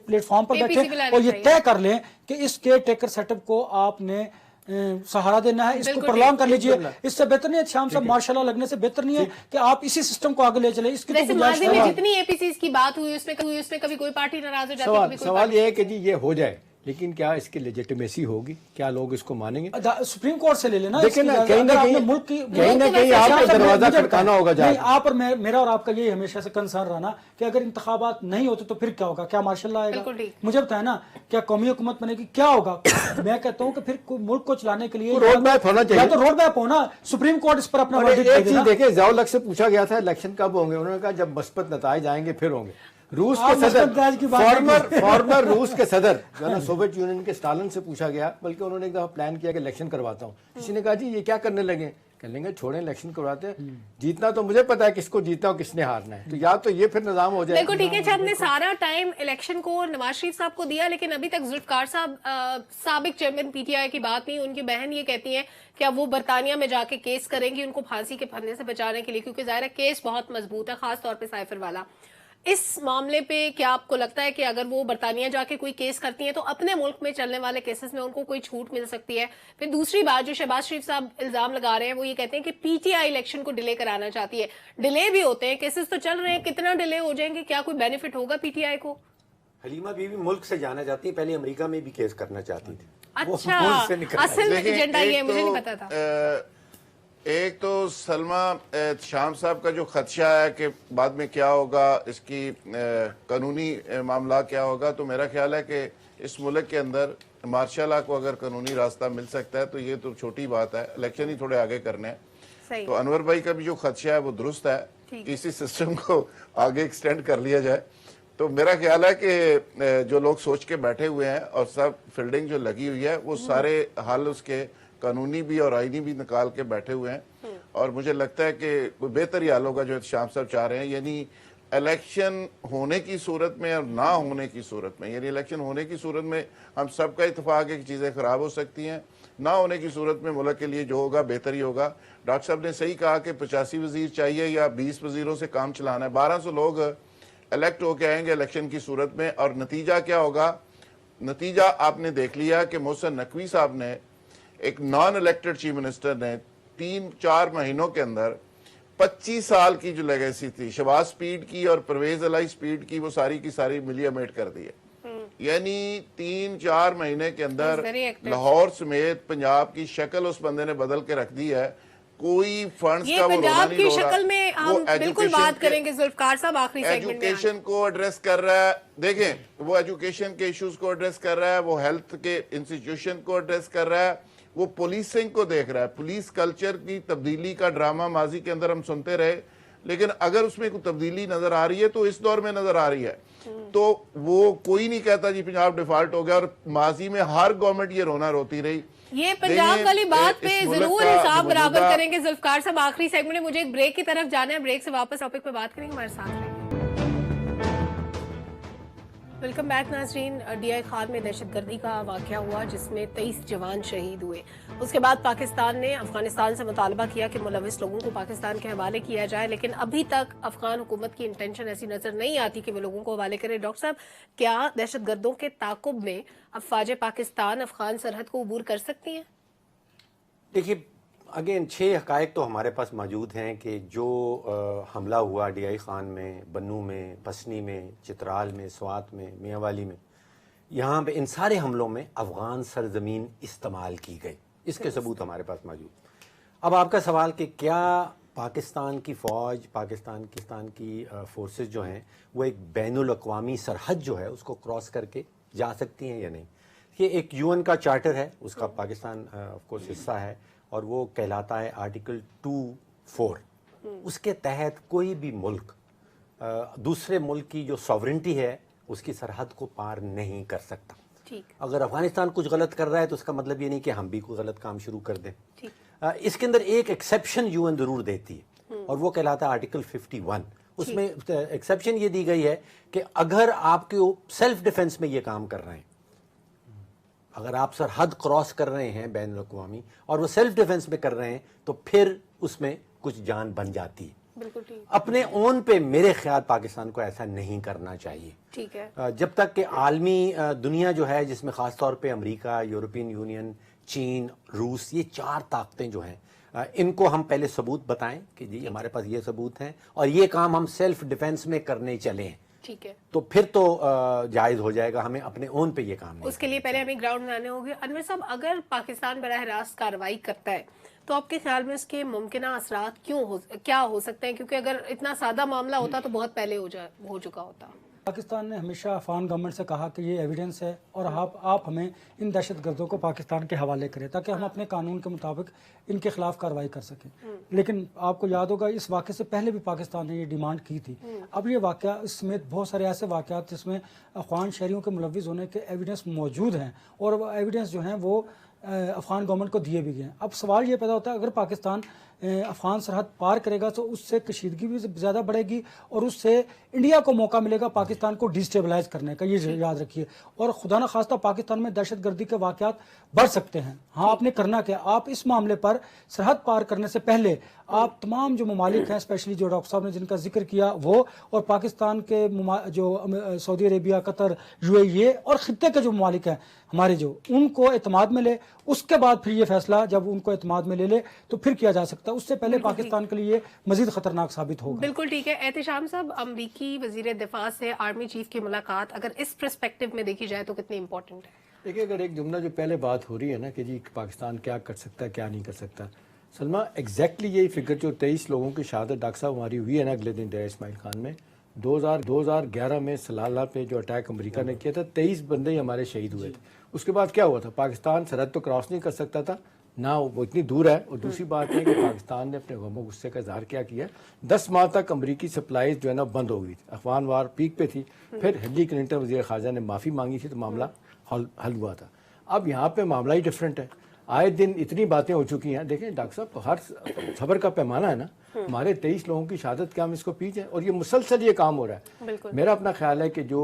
प्लेटफॉर्म पर बैठे और ये तय कर लें कि इस केयर टेकर सेटअप को आपने सहारा देना है, इसको प्रलॉन्ग कर लीजिए। इससे बेहतर नहीं है शाम साहब, मार्शल लॉ लगने से बेहतर नहीं है कि आप इसी सिस्टम को आगे ले चले। इसकी वैसे माजी में जितनी एपीसीज की बात हुई उसमें कभी कोई पार्टी नाराज हो जाती है। सवाल ये है कि जी ये हो जाए, लेकिन क्या इसकी लेजिटिमेसी होगी? क्या लोग इसको मानेंगे? सुप्रीम कोर्ट से ले लेना। देखिए ना, कहीं ना कहीं आपको दरवाजा खटकाना होगा। नहीं, आप और मेरा और आपका यही हमेशा से कंसर्न रहा ना कि अगर इंतखाबात नहीं होते तो फिर क्या होगा, क्या मार्शल लॉ आएगा? मुझे बताया ना, क्या कौमी हुकूमत बनेगी, क्या होगा? मैं कहता हूँ कि फिर मुल्क को चलाने के लिए रोड मैप होना चाहिए। तो रोड मैप होना, सुप्रीम कोर्ट इस पर अपना एक चीज देखिए, ज़ियाउल हक से पूछा गया था इलेक्शन कब होंगे, उन्होंने कहा जब मस्बत नताइज आएंगे फिर होंगे। रूस के सदर, फॉर्मर रूस के सदर जो है ना सोवियत यूनियन के स्टालिन से पूछा गया, बल्कि उन्होंने एक दफा प्लान किया कि इलेक्शन करवाता हूँ। किसी ने कहा जी ये क्या करने लगे, कह लेंगे छोड़ें इलेक्शन करवाते हैं, जीतना तो मुझे पता है किसको जीतना और किसने हारना है, तो या तो ये फिर निजाम हो जाए। देखो ठीक है, हमने सारा टाइम इलेक्शन को नवाज शरीफ साहब को दिया, लेकिन अभी तक जुल्फकार साहब साबिक चेयरमैन पीटीआई की बात नहीं। उनकी बहन ये कहती है कि अब वो बरतानिया में जाके केस करेंगी उनको फांसी के फंदे से बचाने के लिए, क्योंकि जाहिर है केस बहुत मजबूत है, खासतौर पर साइफर वाला। इस मामले पे क्या आपको लगता है कि अगर वो बरतानिया जाके कोई केस करती हैं तो अपने मुल्क में चलने वाले केसेस में उनको कोई छूट मिल सकती है? फिर दूसरी बात जो शहबाज शरीफ साहब इल्जाम लगा रहे हैं वो ये कहते हैं कि पीटीआई इलेक्शन को डिले कराना चाहती है। डिले भी होते हैं, केसेस तो चल रहे हैं, कितना डिले हो जाएंगे, क्या कोई बेनिफिट होगा पीटीआई को? हलीमा बीवी मुल्क से जाना चाहती है, पहले अमेरिका में भी केस करना चाहती थी। अच्छा, असल एजेंडा ये मुझे नहीं पता था। एक तो सलमा शाम साहब का जो खदशा है कि बाद में क्या होगा, इसकी कानूनी मामला क्या होगा, तो मेरा ख्याल है कि इस मुल्क के अंदर मार्शल लॉ को अगर कानूनी रास्ता मिल सकता है तो ये तो छोटी बात है, इलेक्शन ही थोड़े आगे करने हैं। तो अनवर भाई का भी जो खदशा है वो दुरुस्त है कि इसी सिस्टम को आगे एक्सटेंड कर लिया जाए। तो मेरा ख्याल है कि जो लोग सोच के बैठे हुए हैं और सब फील्डिंग जो लगी हुई है वो सारे हल उसके कानूनी भी और आईनी भी निकाल के बैठे हुए हैं, और मुझे लगता है कि कोई बेहतर ही हाल होगा जो शाम साहब चाह रहे हैं। यानी इलेक्शन होने की सूरत में और ना होने की सूरत में, यानी इलेक्शन होने की सूरत में हम सबका इत्तेफाक है कि चीज़ें खराब हो सकती हैं, ना होने की सूरत में मुल्क के लिए जो होगा बेहतर ही होगा। डॉक्टर साहब ने सही कहा कि 85 वजीर चाहिए या 20 वजीरों से काम चलाना है। 1200 लोग इलेक्ट होके आएंगे इलेक्शन की सूरत में, और नतीजा क्या होगा? नतीजा आपने देख लिया कि मोहसिन नकवी साहब ने, एक नॉन इलेक्टेड चीफ मिनिस्टर ने 3-4 महीनों के अंदर 25 साल की जो लेगेसी थी शहबाज स्पीड की और परवेज अलाई स्पीड की, वो सारी की सारी मिलियमेट कर दी है। यानी 3-4 महीने के अंदर लाहौर समेत पंजाब की शक्ल उस बंदे ने बदल के रख दी है। कोई फंड्स का वो रोना नहीं हो रहा। शक्ल में हम बिल्कुल बात करेंगे जुल्फकार साहब आखिरी सेगमेंट में। एजुकेशन को एड्रेस कर रहा है, देखें वो एजुकेशन के इश्यूज को एड्रेस कर रहा है, वो हेल्थ के इंस्टीट्यूशन को एड्रेस कर रहा है, वो पुलिसिंग को देख रहा है। पुलिस कल्चर की तब्दीली का ड्रामा माजी के अंदर हम सुनते रहे, लेकिन अगर उसमें कोई तब्दीली नजर आ रही है तो इस दौर में नजर आ रही है। तो वो कोई नहीं कहता जी पंजाब डिफॉल्ट हो गया, और माजी में हर गवर्नमेंट ये रोना रोती रही। ये पंजाब वाली बात पे जरूर हिसाब बराबर करेंगे जुल्फकार साहब आखिरी सेगमेंट में। मुझे एक ब्रेक की तरफ जाना है, ब्रेक से वापस टॉपिक पे बात करेंगे, हमारे साथ रहेंगे। वेलकम बैक नाजरीन। डीआई खान में दहशतगर्दी का वाकया हुआ जिसमें 23 जवान शहीद हुए। उसके बाद पाकिस्तान ने अफगानिस्तान से मुतालबा किया कि मुलविस लोगों को पाकिस्तान के हवाले किया जाए, लेकिन अभी तक अफगान हुकूमत की इंटेंशन ऐसी नजर नहीं आती कि वो लोगों को हवाले करे। डॉक्टर साहब, क्या दहशतगर्दों के ताकुब में अफवाज पाकिस्तान अफगान सरहद को अबूर कर सकती हैं? देखिए, अगेन 6 हकायक तो हमारे पास मौजूद हैं कि जो हमला हुआ डीआई खान में, बन्नू में, पसनी में, चित्राल में, स्वात में, मियांवाली में, यहाँ पे इन सारे हमलों में अफगान सरजमीन इस्तेमाल की गई। इसके सबूत हमारे पास मौजूद। अब आपका सवाल कि क्या पाकिस्तान की फ़ौज, पाकिस्तान की फोर्सेस जो हैं वो एक बैनुल अक़वामी सरहद जो है उसको क्रॉस करके जा सकती हैं या नहीं। ये एक यूएन का चार्टर है, उसका पाकिस्तान ऑफ कोर्स हिस्सा है और वो कहलाता है आर्टिकल 2(4). उसके तहत कोई भी मुल्क दूसरे मुल्क की जो सॉवरेंटी है उसकी सरहद को पार नहीं कर सकता। ठीक। अगर अफगानिस्तान कुछ गलत कर रहा है तो उसका मतलब ये नहीं कि हम भी कोई गलत काम शुरू कर दें। ठीक। इसके अंदर एक एक्सेप्शन यूएन जरूर देती है और वो कहलाता है आर्टिकल 51। उसमें एक्सेप्शन ये दी गई है कि अगर आपके सेल्फ डिफेंस में ये काम कर रहे हैं, अगर आप सरहद क्रॉस कर रहे हैं बैनुल अक़वामी और वो सेल्फ डिफेंस में कर रहे हैं तो फिर उसमें कुछ जान बन जाती है। बिल्कुल ठीक। अपने ओन पे मेरे ख्याल पाकिस्तान को ऐसा नहीं करना चाहिए। ठीक है। जब तक कि आलमी दुनिया जो है, जिसमें खास तौर पे अमेरिका, यूरोपियन यूनियन, चीन, रूस, ये 4 ताकतें जो हैं, इनको हम पहले सबूत बताएं कि जी हमारे पास ये सबूत हैं और ये काम हम सेल्फ डिफेंस में करने चले हैं, ठीक है, तो फिर तो जायज हो जाएगा। हमें अपने ओन पे ये काम नहीं उसके लिए पहले हमें ग्राउंड बनाने होंगे। अनवर साहब, अगर पाकिस्तान बराह रास्त कार्रवाई करता है तो आपके ख्याल में उसके मुमकिन असरात क्या हो सकते हैं? क्योंकि अगर इतना सादा मामला होता तो बहुत पहले हो चुका होता। पाकिस्तान ने हमेशा अफगान गवर्नमेंट से कहा कि ये एविडेंस है और आप हमें इन दहशतगर्दों को पाकिस्तान के हवाले करें ताकि हम अपने कानून के मुताबिक इनके खिलाफ कार्रवाई कर सकें। लेकिन आपको याद होगा इस वाक़े से पहले भी पाकिस्तान ने ये डिमांड की थी। अब ये वाक़या समेत बहुत सारे ऐसे वाक़यात जिसमें अफगान शहरियों के मुलविस होने के एविडेंस मौजूद हैं और वो एविडेंस जो हैं वो अफगान गवर्नमेंट को दिए भी गए हैं। अब सवाल ये पैदा होता है, अगर पाकिस्तान अफगान सरहद पार करेगा तो उससे कशीदगी भी ज़्यादा बढ़ेगी और उससे इंडिया को मौका मिलेगा पाकिस्तान को डिस्टेबलाइज करने का, ये याद रखिए। और खुदा न खास्ता पाकिस्तान में दहशतगर्दी के वाक़यात बढ़ सकते हैं। हाँ, आपने करना क्या, आप इस मामले पर सरहद पार करने से पहले आप तमाम जो ममालिक हैं, स्पेशली जो डॉक्टर साहब ने जिनका जिक्र किया वो, और पाकिस्तान के जो सऊदी अरेबिया, कतर, यूएई और ख़ित्ते के जो ममालिक हैं हमारे, जो उनको एतमाद में ले, उसके बाद फिर ये फैसला जब उनको एतमाद में ले ले तो फिर किया जा सकता है। उससे पहले पाकिस्तान के लिए मजीद खतरनाक साबित होगा। बिल्कुल ठीक है। एहतिशाम साहब, अमरीकी वजीर दिफा से आर्मी चीफ की मुलाकात अगर इस पर्सपेक्टिव में देखी जाए तो कितनी इंपॉर्टेंट है? देखिए, अगर एक जुमला जो पहले बात हो रही है ना कि जी पाकिस्तान क्या कर सकता है क्या नहीं कर सकता, सलमा एग्जैक्टली यही फिक्र जो 23 लोगों की शहादत डॉक्टर साहब हमारी हुई है ना अगले दिन डेरा इस्माइल खान में, 2011 में सलाला पे जो अटैक अमेरिका ने किया था, 23 बंदे ही हमारे शहीद हुए थे। उसके बाद क्या हुआ था, पाकिस्तान सरहद तो क्रॉस नहीं कर सकता था ना, वो इतनी दूर है। और दूसरी बात है कि पाकिस्तान ने अपने गमो गुस्से का इजहार क्या किया, 10 माह तक अमरीकी सप्लाईज जो है ना बंद हो गई थी, अफगान वार पीक पे थी। फिर हिलरी क्लिंटन वज़ीर ख़ारजा ने माफ़ी मांगी थी तो मामला हल हुआ था। अब यहाँ पे मामला ही डिफरेंट है। आए दिन इतनी बातें हो चुकी हैं। देखें डॉक्टर साहब, हर खबर का पैमाना है ना, हमारे 23 लोगों की शहादत क्या हम इसको पीछे हैं और ये मुसलसल ये काम हो रहा है। मेरा अपना ख्याल है कि जो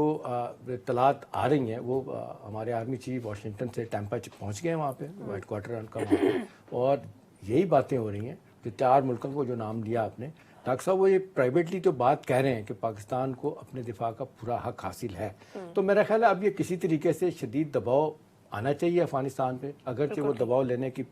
इत्तलात आ रही हैं वो हमारे आर्मी चीफ वाशिंगटन से टैंपा पहुंच गए हैं, वहाँ पे हेड क्वार्टर उनका वहाँ पे, और यही बातें हो रही हैं जो 4 मुल्कों को जो नाम दिया आपने डॉक्टर साहब, वो ये प्राइवेटली तो बात कह रहे हैं कि पाकिस्तान को अपने दिफा का पूरा हक हासिल है। तो मेरा ख्याल है अब ये किसी तरीके से शदीद दबाव आना चाहिए अफगानिस्तान पे, अगरचे वो दबाव लेने की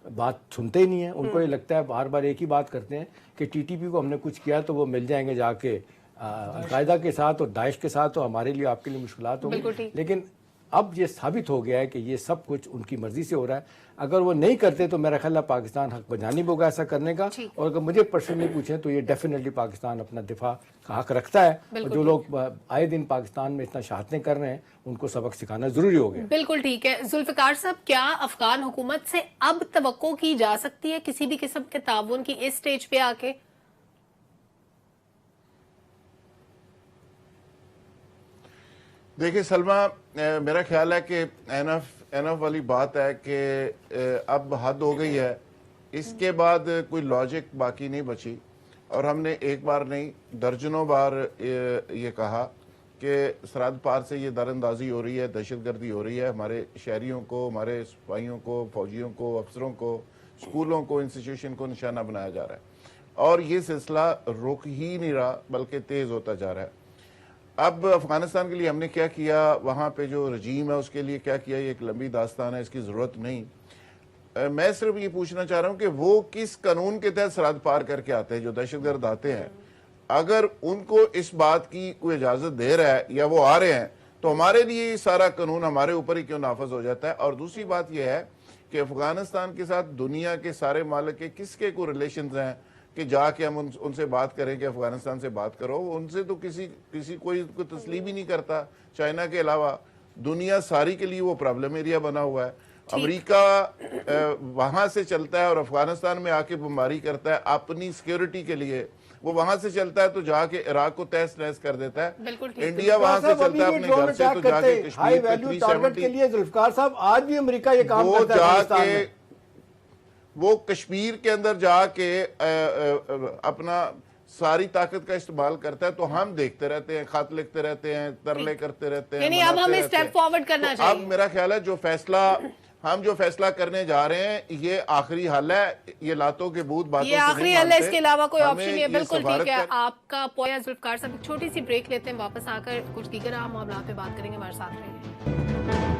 बात सुनते ही नहीं है। उनको ये लगता है, बार बार एक ही बात करते हैं कि टीटीपी को हमने कुछ किया तो वो मिल जाएंगे जाके अलकायदा के साथ और दाइश के साथ, तो हमारे लिए आपके लिए मुश्किलात होंगी। लेकिन अब ये साबित हो गया है कि ये सब कुछ उनकी मर्जी से हो रहा है। अगर वो नहीं करते तो मेरा ख्याल है पाकिस्तान हक बजानी होगा ऐसा करने का। और अगर मुझे पर्सनली पूछें तो ये डेफिनेटली पाकिस्तान अपना दिफा का हक रखता है और जो लोग आए दिन पाकिस्तान में इतना शहादतें कर रहे हैं उनको सबक सिखाना जरूरी हो गया। बिल्कुल ठीक है। जुल्फिकार साहब, क्या अफगान हुकूमत से अब तवक्को की जा सकती है किसी भी किस्म के ताउन की इस स्टेज पे आके? देखिए सलमा, मेरा ख्याल है कि एनफ वाली बात है कि अब हद हो गई है, इसके बाद कोई लॉजिक बाकी नहीं बची। और हमने एक बार नहीं दर्जनों बार ये कहा कि सरहद पार से ये दरअंदाजी हो रही है, दहशतगर्दी हो रही है, हमारे शहरियों को, हमारे सिपाहियों को, फौजियों को, अफसरों को, स्कूलों को, इंस्टीट्यूशन को निशाना बनाया जा रहा है और ये सिलसिला रुक ही नहीं रहा बल्कि तेज होता जा रहा है। अब अफगानिस्तान के लिए हमने क्या किया, वहाँ पे जो रजीम है उसके लिए क्या किया, ये एक लंबी दास्तान है, इसकी ज़रूरत नहीं। मैं सिर्फ ये पूछना चाह रहा हूँ कि वो किस कानून के तहत सरहद पार करके आते हैं, जो दहशतगर्द आते हैं, अगर उनको इस बात की कोई इजाज़त दे रहा है या वो आ रहे हैं तो हमारे लिए ये सारा कानून हमारे ऊपर ही क्यों नाफज हो जाता है। और दूसरी बात यह है कि अफगानिस्तान के साथ दुनिया के सारे मालिक के किसके को रिलेशन हैं कि जाके हम उनसे बात करें कि अफगानिस्तान से बात करो, उनसे तो किसी कोई तस्लीम ही नहीं करता चाइना के अलावा। दुनिया सारी के लिए वो प्रॉब्लम एरिया बना हुआ है। अमेरिका वहां से चलता है और अफगानिस्तान में आके बमबारी करता है अपनी सिक्योरिटी के लिए, वो वहां से चलता है तो जाके इराक को तहस नहस कर देता है। इंडिया वहां से चलता है अपने घर से तो जाके कश्मीर पे 370 के लिए जुल्फकार साहब आज भी अमेरिका ये काम वो करता है अफगानिस्तान जाके में। वो कश्मीर के अंदर जाके अपना सारी ताकत का इस्तेमाल करता है तो हम देखते रहते हैं, खत लिखते रहते हैं, तरले करते रहते हैं। यानी अब मनाते हमें रहते स्टेप हैं। फॉरवर्ड करना तो अब चाहिए। मेरा ख्याल है जो फैसला करने जा रहे हैं ये आखिरी हल है, ये लातों के बूथ बातों ये से आखिरी नहीं हल है, मानते। इसके अलावा कोई हमें ऑप्शन नहीं है। ये बिल्कुल सिफारिश ठीक है कर- आपका पॉइंट जुल्फकार साहब। एक छोटी सी ब्रेक लेते हैं, वापस आकर कुछ दीगर अहम मामलों पे बात करेंगे। हमारे साथ रहिए।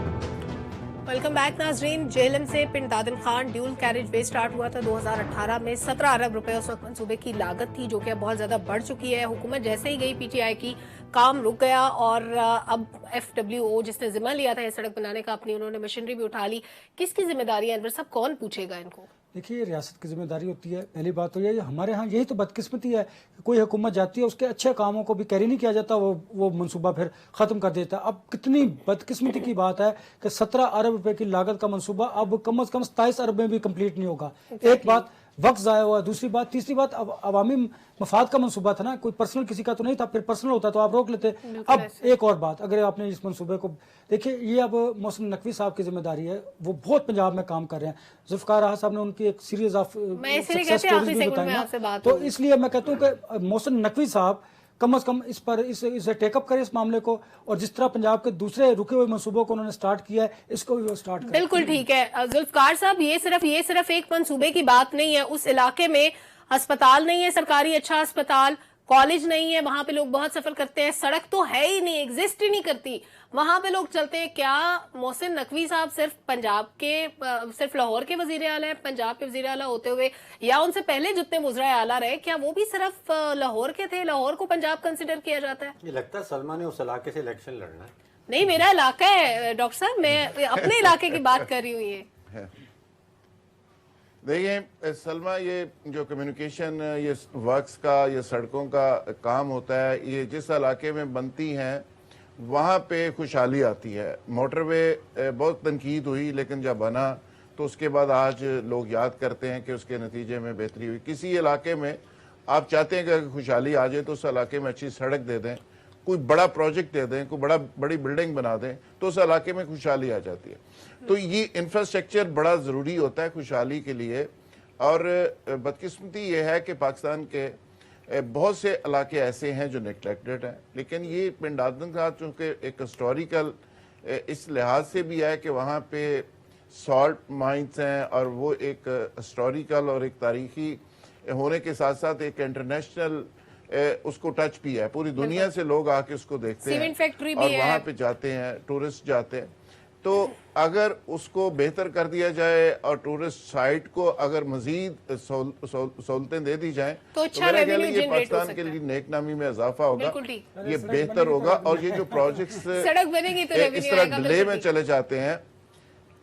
वेलकम बैक नाजरीन। जेएलएम से Pind Dadan Khan dual carriageway start हुआ था 2018 में। 17 अरब रुपए उस वक्त मंसूबे की लागत थी, जो कि अब बहुत ज्यादा बढ़ चुकी है। हुकूमत जैसे ही गई पीटीआई की काम रुक गया और अब FWO जिसने जिम्मा लिया था इस सड़क बनाने का, अपनी उन्होंने मशीनरी भी उठा ली। किसकी जिम्मेदारी है अनवर साहब, कौन पूछेगा इनको? देखिए, रियासत की जिम्मेदारी होती है। पहली बात तो ये हमारे यहाँ यही तो बदकिस्मती है कि कोई हुकूमत जाती है, उसके अच्छे कामों को भी कैरी नहीं किया जाता, वो मनसूबा फिर ख़त्म कर देता है। अब कितनी बदकिस्मती की बात है कि 17 अरब रुपए की लागत का मनसूबा अब कम से कम 27 अरब में भी कंप्लीट नहीं होगा। एक बात वक्त ज़ाया हुआ, दूसरी बात, तीसरी बात अवामी मफाद का मनसूबा था ना, कोई पर्सनल किसी का तो नहीं था। फिर पर्सनल होता तो आप रोक लेते। अब एक और बात, अगर आपने इस मनसूबे को देखिए, ये अब मोहसिन नकवी साहब की जिम्मेदारी है। वो बहुत पंजाब में काम कर रहे हैं। जुल्फकार राह साहब ने उनकी एक सीरीज ऑफ सक्सेस स्टोरीज भी बताई ना, तो इसलिए मैं कहता हूँ कि मोहसिन नकवी साहब कम से कम इसे टेकअप करें इस मामले को, और जिस तरह पंजाब के दूसरे रुके हुए मंसूबों को उन्होंने स्टार्ट किया है, इसको भी वो स्टार्ट करें। बिल्कुल ठीक है जुल्फकार साहब। ये सिर्फ एक मंसूबे की बात नहीं है। उस इलाके में अस्पताल नहीं है सरकारी, अच्छा अस्पताल, कॉलेज नहीं है, वहां पे लोग बहुत सफर करते हैं, सड़क तो है ही नहीं, एग्जिस्ट ही नहीं करती, वहां पे लोग चलते हैं। क्या मोहसिन नकवी साहब सिर्फ पंजाब के सिर्फ लाहौर के वजीर आला है, पंजाब के वजीर आला होते हुए, या उनसे पहले जितने मुजरा आला रहे, क्या वो भी सिर्फ लाहौर के थे? लाहौर को पंजाब कंसिडर किया जाता है? ये लगता है सलमा ने उस इलाके से इलेक्शन लड़ना है। नहीं, मेरा इलाका है डॉक्टर साहब, मैं अपने इलाके की बात कर रही हूँ। ये देखिए सलमा, ये जो कम्युनिकेशन, ये वर्क्स का, ये सड़कों का काम होता है, ये जिस इलाके में बनती हैं वहाँ पे खुशहाली आती है। मोटरवे बहुत तनकीद हुई, लेकिन जब बना तो उसके बाद आज लोग याद करते हैं कि उसके नतीजे में बेहतरी हुई। किसी इलाके में आप चाहते हैं कि अगर खुशहाली आ जाए तो उस इलाके में अच्छी सड़क दे दें, कोई बड़ा प्रोजेक्ट दे दें, कोई बड़ी बिल्डिंग बना दें, तो उस इलाके में खुशहाली आ जाती है। तो ये इंफ्रास्ट्रक्चर बड़ा ज़रूरी होता है खुशहाली के लिए। और बदकिस्मती ये है कि पाकिस्तान के बहुत से इलाके ऐसे हैं जो नेग्लेक्टेड हैं। लेकिन ये पिंड दादन का चूँकि एक हिस्टोरिकल इस लिहाज से भी है कि वहाँ पे सॉल्ट माइंस हैं और वो एक हिस्टोरिकल और एक तारीखी होने के साथ साथ एक इंटरनेशनल उसको टच भी है। पूरी दुनिया से लोग आके उसको देखते सीमेंट हैं फैक्ट्री भी और है। वहाँ पे जाते हैं, टूरिस्ट जाते हैं। तो अगर उसको बेहतर कर दिया जाए और टूरिस्ट साइट को अगर मजीद सहूलतें दे दी जाएं तो अच्छा मेरा ख्याल revenue है ये generate हो पाकिस्तान के सकता है। लिए नेकनामी में इजाफा होगा, बिल्कुल ठीक। ये बेहतर होगा। और ये जो प्रोजेक्ट्स सड़क बनेगी तो इस रेवेन्यू तरह आएगा। डिले बिल्कुल में ठीक। चले जाते हैं।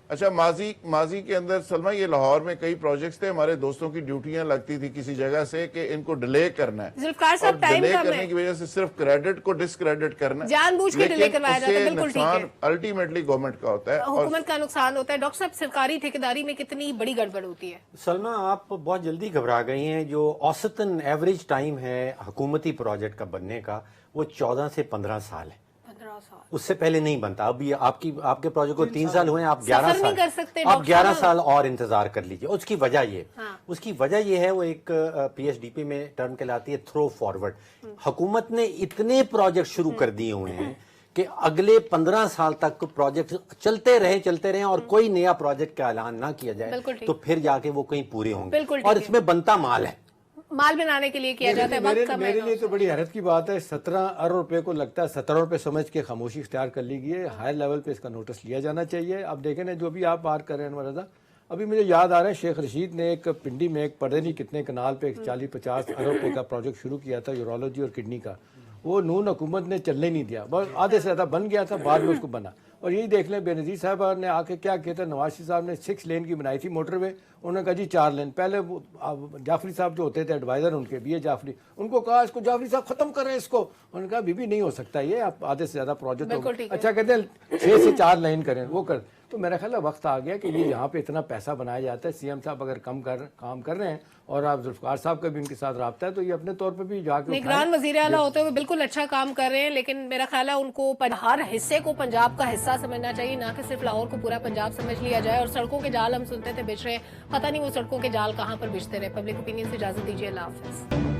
अच्छा, माजी के अंदर सलमा, ये लाहौर में कई प्रोजेक्ट्स थे, हमारे दोस्तों की ड्यूटियां लगती थी किसी जगह से कि इनको डिले करना है, जुल्फकार साहब, और टाइम डिले कम करने है। की वजह से सिर्फ क्रेडिट को डिसक्रेडिट करना है, जानबूझ के डिले करवाया जाता है। बिल्कुल ठीक है। अल्टीमेटली गवर्नमेंट का होता है और हुकूमत का नुकसान होता है। डॉक्टर साहब, सरकारी ठेकेदारी में कितनी बड़ी गड़बड़ होती है? सलमा, आप बहुत जल्दी घबरा गई हैं। जो औसतन एवरेज टाइम है हुकूमती प्रोजेक्ट का बनने का, वो 14 से 15 साल है। 15 साल उससे पहले नहीं बनता। अब ये आपके प्रोजेक्ट को 3 साल हुए हैं, आप सफर 11 नहीं साल कर सकते आप डॉक्टर 11 साहब। साल और इंतजार कर लीजिए। उसकी वजह ये हाँ। उसकी वजह ये है, वो एक पीएचडीपी में टर्म कहलाती है थ्रो फॉरवर्ड। हुकूमत ने इतने प्रोजेक्ट शुरू कर दिए हुए हैं कि अगले 15 साल तक प्रोजेक्ट चलते रहे और कोई नया प्रोजेक्ट का ऐलान ना किया जाए बिल्कुल ठीक। तो फिर जाके वो कहीं पूरे होंगे। बिल्कुल और ठीक है। इसमें बनता माल है। माल बनाने के लिए किया जाता है, वक्त कम है मेरे ना। लिए तो बड़ी हैरत की बात है, 17 अरब रुपए को लगता है 17 रुपए समझ के खामोशी इख्तियार कर ली गई है। हायर लेवल पे इसका नोटिस लिया जाना चाहिए। अब देखें ना, जो भी आप बात कर रहे हैं अनवर रज़ा, अभी मुझे याद आ रहा है शेख रशीद ने एक पिंडी में एक पता नहीं कितने कनाल पे 40-50 अरब रुपए का प्रोजेक्ट शुरू किया था यूरोलॉजी और किडनी का। वो नून हुकूमत ने चलने नहीं दिया, बस आधे से ज़्यादा बन गया था, बाद में उसको बना। और यही देख लें, बेनज़ीर साहब ने आके क्या किया था, नवाज शरीफ साहब ने 6 लेन की बनाई थी मोटरवे, उन्होंने कहा जी 4 लेन। पहले जाफरी साहब जो होते थे एडवाइजर उनके, बीए जाफरी, उनको कहा इसको जाफरी साहब खत्म करें इसको। उन्होंने कहा बीबी नहीं हो सकता ये, आप आधे से ज़्यादा प्रोजेक्ट बिल्कुल ठीक है। अच्छा कहते हैं 6 से 4 लाइन करें, वो कर। तो मेरा ख्याल है वक्त आ गया कि ये यहाँ पे इतना पैसा बनाया जाता है। सीएम साहब अगर काम कर रहे हैं और आप जुल्फकार साहब का भी उनके साथ रब्ता है, तो ये अपने तौर पे भी जाके निगरान वजीर आला होते हुए बिल्कुल अच्छा काम कर रहे हैं, लेकिन मेरा ख्याल है उनको हर हिस्से को पंजाब का हिस्सा समझना चाहिए, ना कि सिर्फ लाहौर को पूरा पंजाब समझ लिया जाए। और सड़कों के जाल हम सुनते थे बिछ रहे, पता नहीं वो सड़कों के जाल कहाँ पर बिछते रहे। पब्लिक ओपिनियन से इजाजत दीजिए, अल्लाह हाफिज।